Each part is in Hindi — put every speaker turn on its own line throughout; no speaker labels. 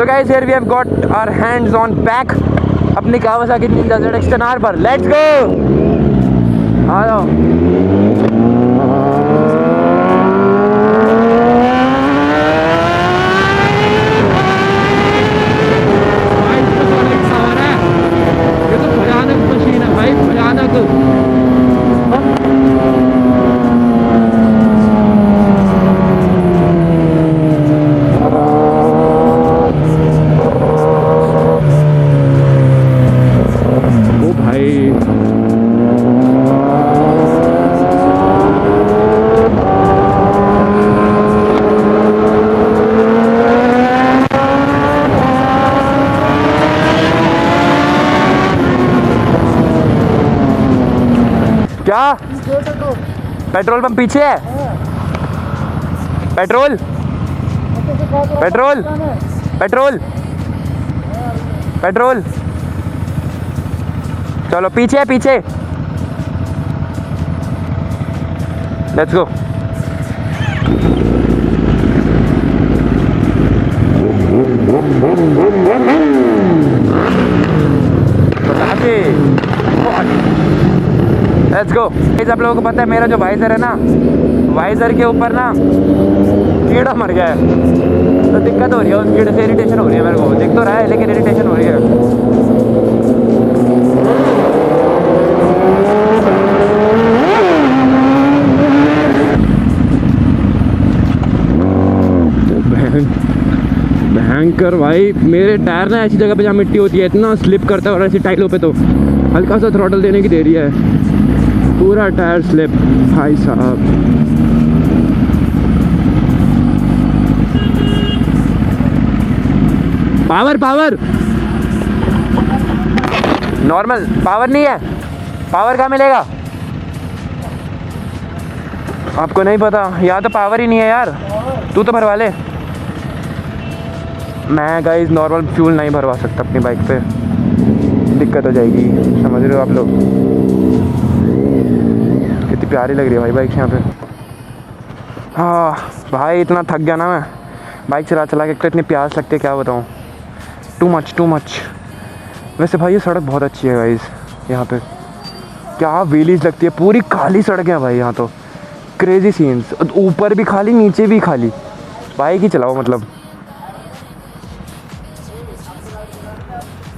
So guys, here we have got our hands on back अपनी Kawasaki Ninja ZX-10R पर. Let's go. आ जाओ. ये तो भयानक मशीन है भाई, भयानक. क्या पेट्रोल पंप पीछे है? पेट्रोल पेट्रोल पेट्रोल पेट्रोल चलो पीछे है, पीछे. Let's go. Let's go. आप लोगों को पता है मेरा जो वाइजर है ना, वाइजर के ऊपर ना कीड़ा मर गया है, तो दिक्कत हो रही है. उस कीड़े से इरिटेशन हो रही है मेरे को. दिख तो रहा है लेकिन इरिटेशन हो रही है. भयंकर भाई. मेरे टायर ना ऐसी जगह पे जहाँ मिट्टी होती है इतना स्लिप करता है, और ऐसी टाइलों पे तो हल्का सा थ्रॉटल देने की देरी है, पूरा टायर स्लिप भाई साहब. पावर पावर नॉर्मल पावर नहीं है. पावर कहाँ मिलेगा? आपको नहीं पता? यहाँ तो पावर ही नहीं है यार. तू तो भरवा ले. मैं गाइस नॉर्मल फ्यूल नहीं भरवा सकता अपनी बाइक पे, दिक्कत हो जाएगी. समझ रहे हो आप लोग? कितनी प्यारी लग रही है भाई बाइक यहाँ पे. हाँ भाई इतना थक गया ना मैं बाइक चला चला के. तो इतनी प्यास लगती है क्या बताऊँ. Too much too much. वैसे भाई ये सड़क बहुत अच्छी है गाइस. यहाँ पे क्या व्हीलीज लगती है. पूरी खाली सड़क है भाई यहाँ तो. Crazy scenes. ऊपर भी खाली, नीचे भी खाली. बाइक ही चलाओ मतलब.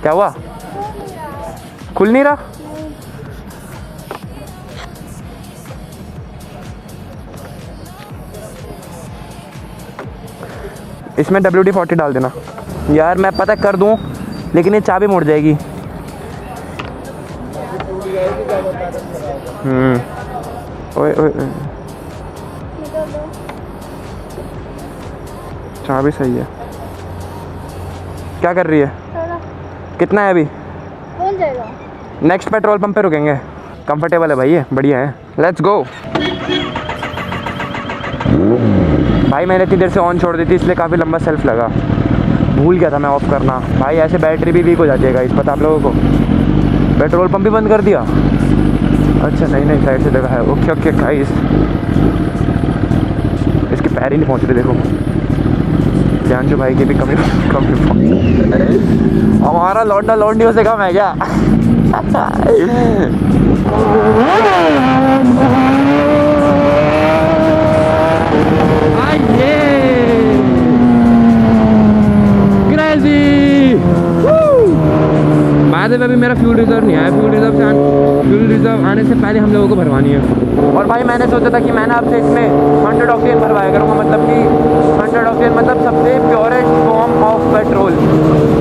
क्या हुआ? खुल नहीं रहा? इसमें WD-40 डाल देना यार. मैं पता कर दूं लेकिन ये चाबी मुड़ जाएगी. ओए ओए चाबी सही है. क्या कर रही है? कितना है अभी?
कौन जाएगा?
नेक्स्ट पेट्रोल पंप पे रुकेंगे. कंफर्टेबल है भाई, ये बढ़िया है. Let's go. भाई मैंने इतनी देर से ऑन छोड़ दी थी इसलिए काफ़ी लंबा सेल्फ लगा. भूल गया था मैं ऑफ करना. भाई ऐसे बैटरी भी वीक हो जाती है गाइस, पता आप लोगों को. पेट्रोल पंप भी बंद कर दिया. अच्छा नहीं साइड से जगह है. Okay okay guys. इसके पैर ही नहीं पहुँच रहे देखो. ध्यान जो भाई की भी कमी हमारा लौंडा लौंडियों से कम है क्या? क्रेजी. बाद में अभी मेरा फ्यूल रिजर्व नहीं आया. फ्यूल रिजर्व आने से पहले हम लोगों को भरवानी है. और भाई मैंने सोचा था कि मैं ना आपसे इसमें 100 ऑक्टेन भरवाया करूँगा. मतलब कि 100 ऑक्टेन मतलब सबसे purest form of petrol.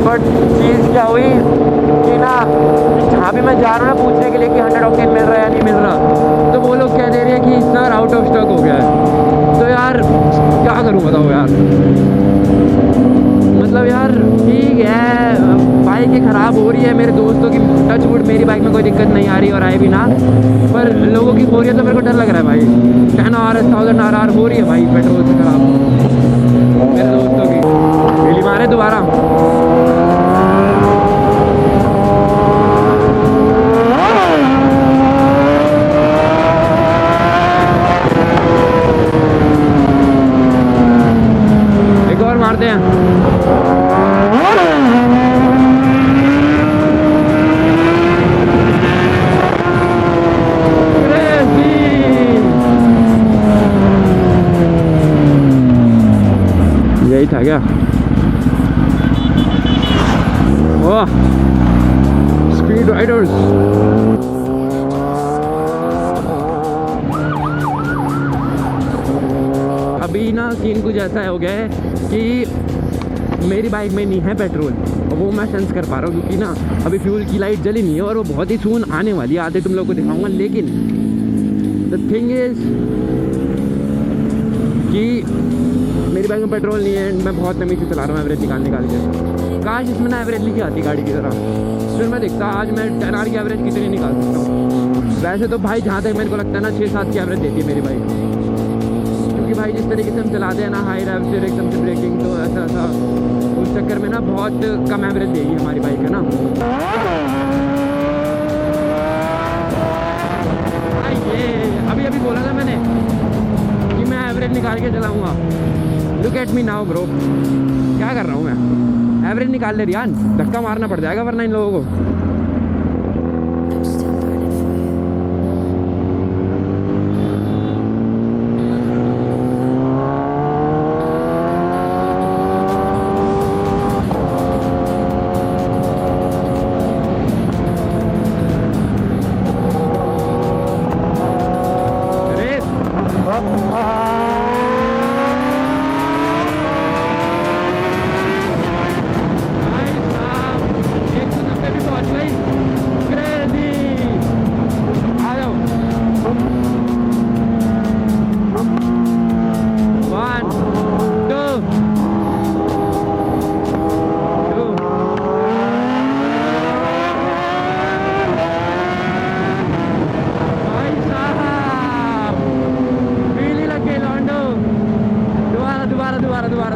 But चीज़ क्या हुई कि ना जहाँ भी मैं जा रहा हूँ ना पूछने के लिए कि 100 ऑक्टेन मिल रहा है या नहीं मिल रहा, तो वो लोग कह दे रहे हैं कि सर आउट ऑफ स्टॉक हो गया है. तो यार क्या करूँ बताओ यार. मतलब यार ठीक है बाइक ये ख़राब हो रही है. मेरे दोस्तों की टच वुड मेरी बाइक में कोई दिक्कत नहीं आ रही और आए भी ना, पर लोगों की हो रही है तो मेरे को डर लग रहा है भाई. 10,000 RR हो रही है भाई पेट्रोल से ख़राब मेरे दोस्तों की. पहली मारे दोबारा. एक और मारते हैं. क्या? वाह, स्पीड राइडर्स। अभी ना सीन कुछ ऐसा हो गया है कि मेरी बाइक में नहीं है पेट्रोल, और वो मैं सेंस कर पा रहा हूँ क्योंकि ना अभी फ्यूल की लाइट जली नहीं है और वो बहुत ही सून आने वाली है, आते तुम लोग को दिखाऊंगा। लेकिन द थिंग इज कि मेरी बाइक में पेट्रोल नहीं है, मैं बहुत नमी से चला रहा हूँ एवरेज निकाल के। काश इसमें ना एवरेज लिखी आती गाड़ी की तरह, फिर मैं देखता आज मैं 10 आवर की एवरेज कितनी निकाल सकता हूँ। वैसे तो भाई जहाँ तक मेरे को लगता है ना 6-7 की एवरेज देती है मेरी बाइक, क्योंकि भाई जिस तरीके से हम चलाते हैं ना हाई रेव से एकदम से ब्रेकिंग, तो ऐसा उस चक्कर में ना बहुत कम एवरेज देगी हमारी बाइक, है ना। ये अभी बोला था मैंने कि मैं एवरेज निकाल के चलाऊँगा। Look at me now bro, क्या कर रहा हूँ मैं, एवरेज निकाल ले रियान, धक्का मारना पड़ जाएगा वरना इन लोगों को।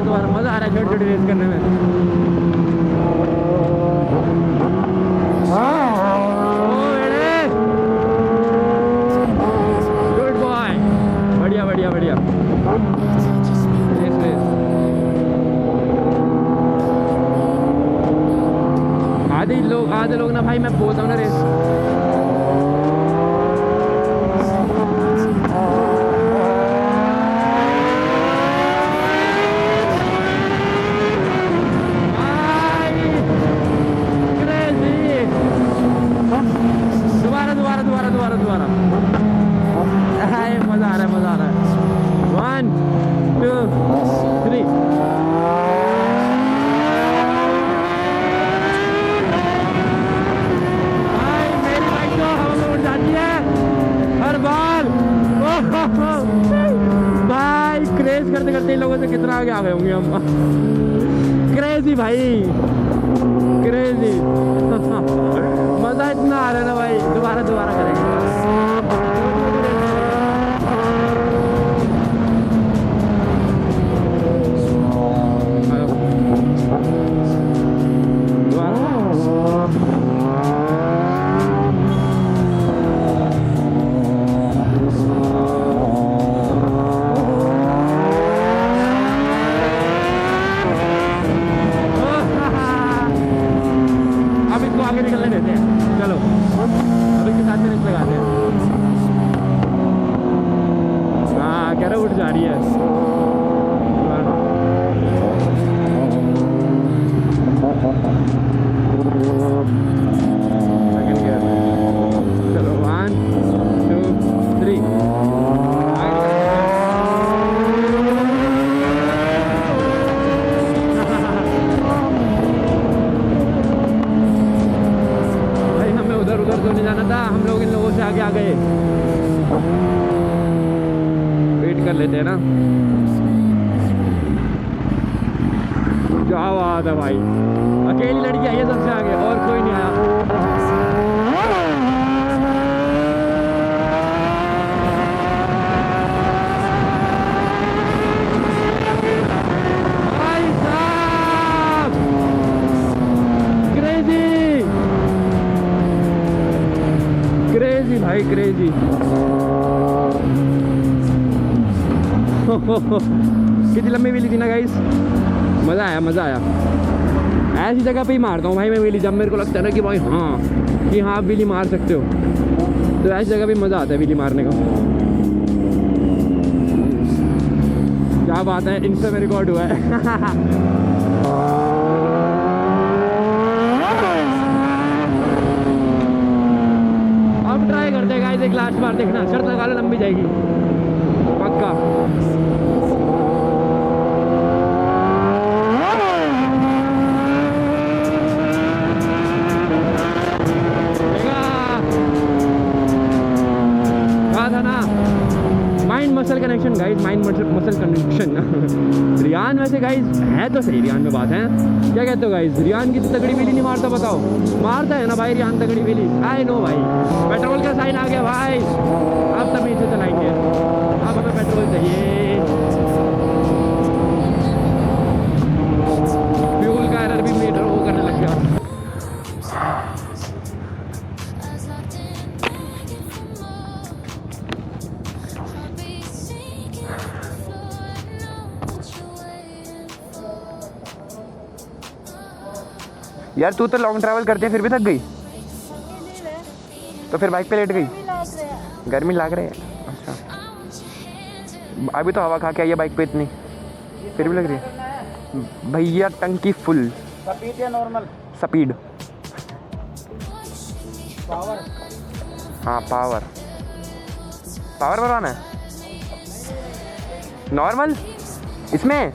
दोबारा मजा आ रहा है छोटी छोटी रेस करने में। गुड बॉय, बढ़िया बढ़िया बढ़िया। रेस रेस आधे लोग ना भाई, मैं बोलता हूँ ना रेस दोबारा। मजा आ रहा है। 1 2 3। भाई मेरी बाइक तो हवा में उड़ जाती है हर बार। भाई क्रेज करते करते इन लोगों से कितना आगे आ गए होंगे हम। क्रेजी भाई, क्रेजी। मजा इतना आ रहा है ना भाई, दोबारा करेंगे। अब इसको आगे निकलने देते हैं, चलो अभी के साथ में रेस लगाते हैं। हाँ कह रहा उठ जा रही है। चलो 1 2 3। भाई हमें उधर तो नहीं जाना था, हम लोग इन लोगों से आगे आ गए। वेट कर लेते हैं ना। क्या बात है भाई, अकेली लड़की आई है सबसे आगे, और कोई नहीं आया। भाई साहब क्रेजी भाई, क्रेजी। कितनी लंबी मिली थी ना गाइस, मज़ा आया। ऐसी जगह पे ही मारता हूँ भाई मैं व्हीली, जब मेरे को लगता है ना कि भाई हाँ आप व्हीली मार सकते हो, तो ऐसी जगह पे मज़ा आता है व्हीली मारने का। क्या बात है, इंस्टा में रिकॉर्ड हुआ है। अब ट्राई करते हैं गाइस, एक लास्ट बार देखना, शर्त लगा लो लंबी जाएगी पक्का। Mind muscle connection guys, mind muscle connection. Ryan वैसे गाइस है तो सही, रियान में बात है, क्या कहते हो गाइस? रियान की तो तगड़ी वेली नहीं मारता, बताओ मारता है ना भाई रियान तगड़ी वेली? आई नो भाई, पेट्रोल का साइन आ गया भाई, अब तभी से चलाएंगे, अब हमें पेट्रोल चाहिए। फ्यूल का एरर भी मीटर वो करने लग गया। यार तू तो लॉन्ग ट्रैवल करती है फिर भी थक गई, तो फिर बाइक पे लेट गई? गर्मी लग रही है, अच्छा। अभी तो हवा खा के आई है बाइक पे इतनी, फिर भी लग रही है भैया। टंकी फुल
स्पीड या नॉर्मल?
Speed,
power?
हाँ पावर, पावर भरवाना है। नॉर्मल इसमें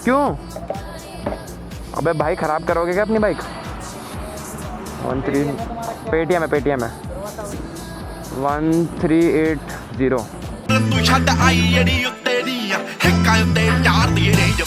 क्यों? अबे भाई ख़राब करोगे क्या अपनी बाइक? 13 पेटीएम है, पेटीएम है 1380।
ਤੂੰ ਛੱਡ ਆਈ ਜਿਹੜੀ ਉੱਤੇ ਦੀਆਂ ਹਿੱਕਾਂ ਉੱਤੇ ਚਾਰ ਦੀ ਰੇਂਜ